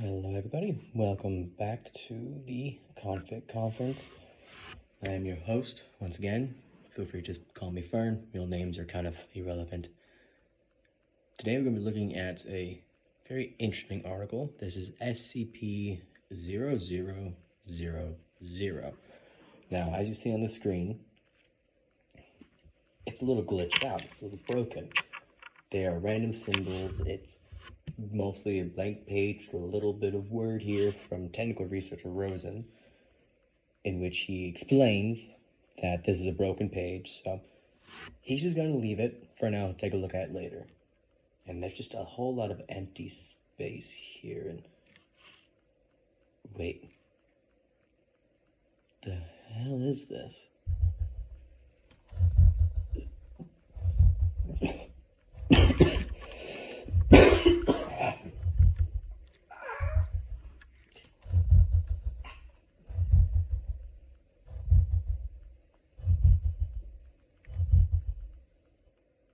Hello everybody, welcome back to the Confic conference. I am your host, once again. Feel free to just call me Fern, real names are kind of irrelevant. Today we're going to be looking at a very interesting article. This is SCP-000. Now, as you see on the screen, it's a little glitched out, it's a little broken. They are random symbols, it's mostly a blank page with a little bit of word here from technical researcher Rosen, in which he explains that this is a broken page, so he's just going to leave it for now, take a look at it later. And there's just a whole lot of empty space here, and wait, the hell is this?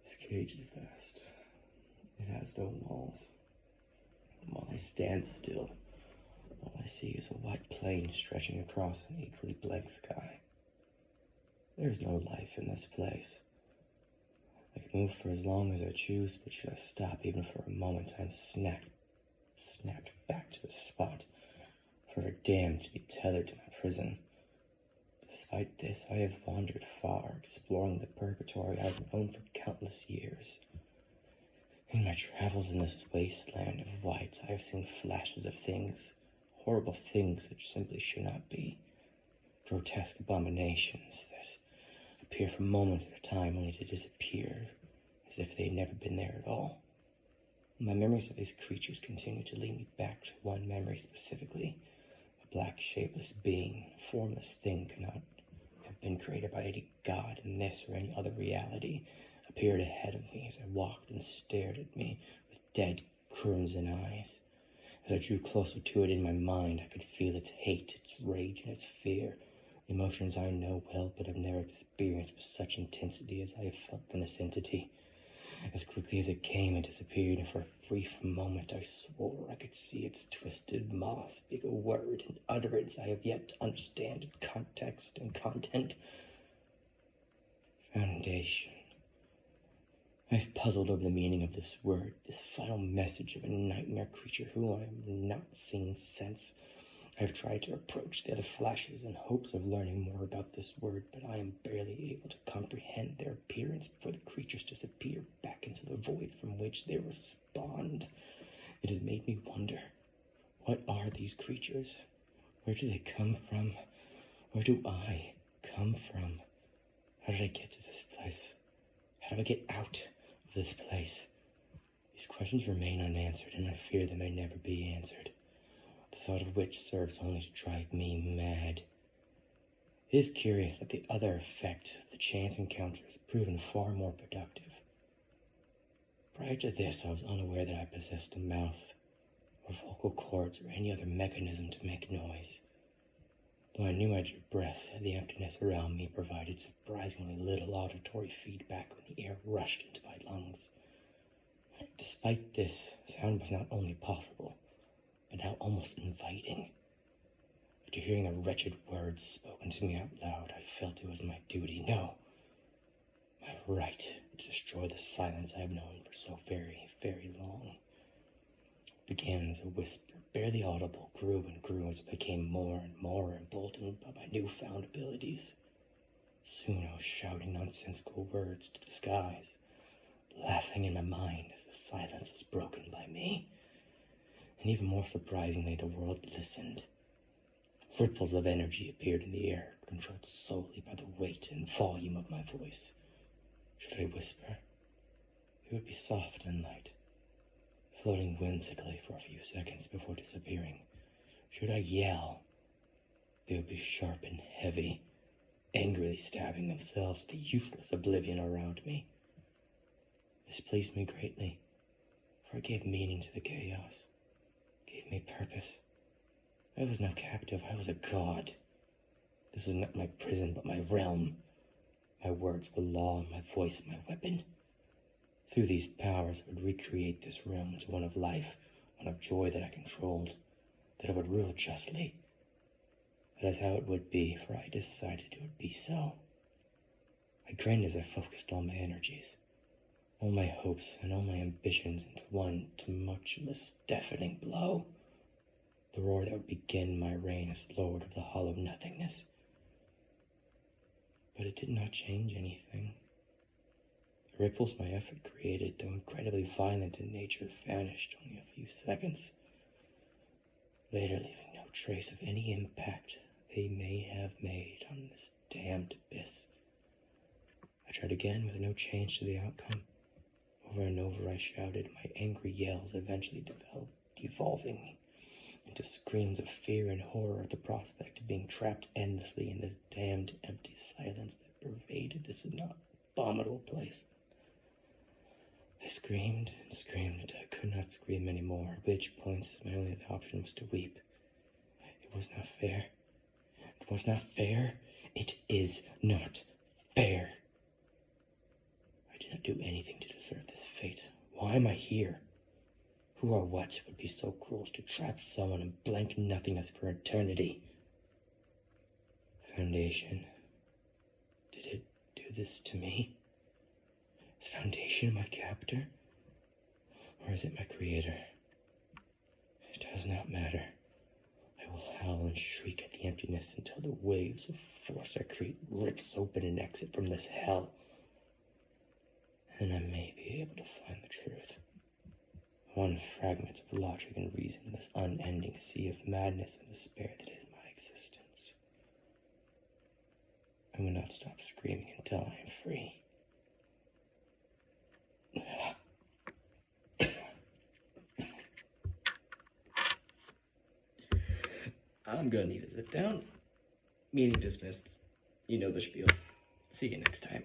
This cage is vast. It has no walls. While I stand still, all I see is a white plain stretching across an equally blank sky. There is no life in this place. I can move for as long as I choose, but should I stop even for a moment, I'm snapped back to the spot, forever damned to be tethered to my prison. Despite this, I have wandered far, exploring the purgatory I have known for countless years. In my travels in this wasteland of white, I have seen flashes of things, horrible things that simply should not be. Grotesque abominations that appear for moments at a time only to disappear, as if they had never been there at all. My memories of these creatures continue to lead me back to one memory specifically. A black, shapeless being, a formless thing cannot have been created by any god in this or any other reality, appeared ahead of me as I walked and stared at me with dead, crimson eyes. As I drew closer to it in my mind, I could feel its hate, its rage, and its fear, emotions I know well but have never experienced with such intensity as I have felt from this entity. As quickly as it came, it disappeared, and for a brief moment I swore I could see its twisted mouth speak a word and utterance I have yet to understand in context and content. Foundation. I've puzzled over the meaning of this word, this final message of a nightmare creature who I have not seen since. I've tried to approach the other flashes in hopes of learning more about this word, but I am barely able to comprehend their appearance before the creatures disappear back into the void from which they were spawned. It has made me wonder, what are these creatures? Where do they come from? Where do I come from? How did I get to this place? How do I get out of this place? These questions remain unanswered, and I fear they may never be answered. The thought of which serves only to drive me mad. It is curious that the other effect of the chance encounter has proven far more productive. Prior to this, I was unaware that I possessed a mouth, or vocal cords, or any other mechanism to make noise. Though I knew I drew breath, the emptiness around me provided surprisingly little auditory feedback when the air rushed into my lungs. Despite this, sound was not only possible, but now almost inviting. After hearing the wretched words spoken to me out loud, I felt it was my duty, no, my right, to destroy the silence I have known for so very, very long. It began as a whisper, barely audible, grew and grew as it became more and more emboldened by my newfound abilities. Soon I was shouting nonsensical words to the skies, laughing in my mind as the silence was broken by me. And even more surprisingly, the world listened. Ripples of energy appeared in the air, controlled solely by the weight and volume of my voice. Should I whisper? It would be soft and light, floating whimsically for a few seconds before disappearing. Should I yell? They would be sharp and heavy, angrily stabbing themselves with the useless oblivion around me. This pleased me greatly, for it gave meaning to the chaos, gave me purpose. I was no captive, I was a god. This was not my prison, but my realm. My words were law, and my voice my weapon. Through these powers, I would recreate this realm into one of life, one of joy that I controlled, that it would rule justly. That is how it would be, for I decided it would be so. I grinned as I focused all my energies, all my hopes and all my ambitions into one tumultuous, deafening blow. The roar that would begin my reign as Lord of the Hollow Nothingness. But it did not change anything. The ripples my effort created, though incredibly violent in nature, vanished only a few seconds, later leaving no trace of any impact they may have made on this damned abyss. I tried again with no change to the outcome. Over and over I shouted, my angry yells eventually devolving into screams of fear and horror at the prospect of being trapped endlessly in this damned empty silence that pervaded this abominable place. I screamed and screamed until I could not scream anymore, at which points my only other option was to weep. It was not fair. It was not fair. It is not fair. I did not do anything to deserve this fate. Why am I here? Who or what would be so cruel as to trap someone in blank nothingness for eternity? Foundation. Did it do this to me? Is Foundation my captor? Or is it my creator? It does not matter. I will howl and shriek at the emptiness until the waves of force I create rips open an exit from this hell. And I may be able to find the truth. One fragment of logic and reason in this unending sea of madness and despair that is my existence. I will not stop screaming until I am free. I'm gonna need to sit down. Meeting dismissed. You know the spiel. See you next time.